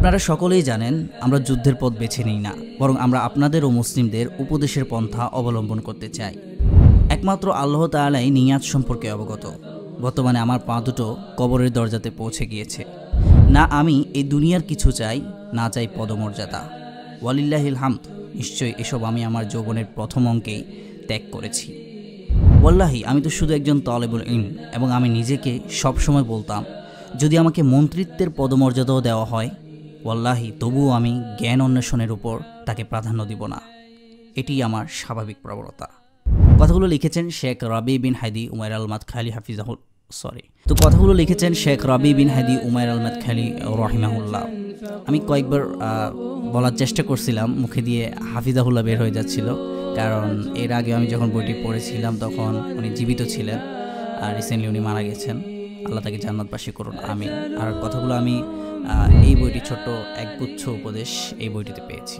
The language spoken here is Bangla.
আপনারা সকলেই জানেন আমরা যুদ্ধের পথ বেছে নিই না, বরং আমরা আপনাদের ও মুসলিমদের উপদেশের পন্থা অবলম্বন করতে চাই। একমাত্র আল্লাহ তাআলাই নিয়াত সম্পর্কে অবগত। বর্তমানে আমার পা দুটো কবরের দরজাতে পৌঁছে গিয়েছে। না আমি এই দুনিয়ার কিছু চাই, না চাই পদমর্যাদা। ওয়ালিল্লাহিল হামদ। নিশ্চয়ই এসব আমি আমার যৌবনের প্রথম অঙ্কেই ত্যাগ করেছি। ওয়াল্লাহি আমি তো শুধু একজন তালেবুল ইলম, এবং আমি নিজেকে সবসময় বলতাম যদি আমাকে মন্ত্রিত্বের পদমর্যাদাও দেওয়া হয়, ওয়াল্লাহি তবুও আমি জ্ঞান অন্বেষণের উপর তাকে প্রাধান্য দিব না। এটি আমার স্বাভাবিক প্রবণতা। কথাগুলো লিখেছেন শেখ রাবি বিন হাদি উমাইর আল মাদখালি হাফিজাহুল কথাগুলো লিখেছেন শেখ রাবি বিন হাদি উমাইর আল মাদখালি রহিমাহুল্লাহ। আমি কয়েকবার বলার চেষ্টা করছিলাম, মুখে দিয়ে হাফিজাহুল্লাহ বের হয়ে যাচ্ছিল, কারণ এর আগে আমি যখন বইটি পড়েছিলাম তখন উনি জীবিত ছিলেন, আর রিসেন্টলি উনি মারা গেছেন। আল্লাহ তাকে জান্নাতবাসী করুন, আমিন। আর কথাগুলো আমি এই বইটি ছোট্ট একগুচ্ছ উপদেশ এই বইটিতে পেয়েছি।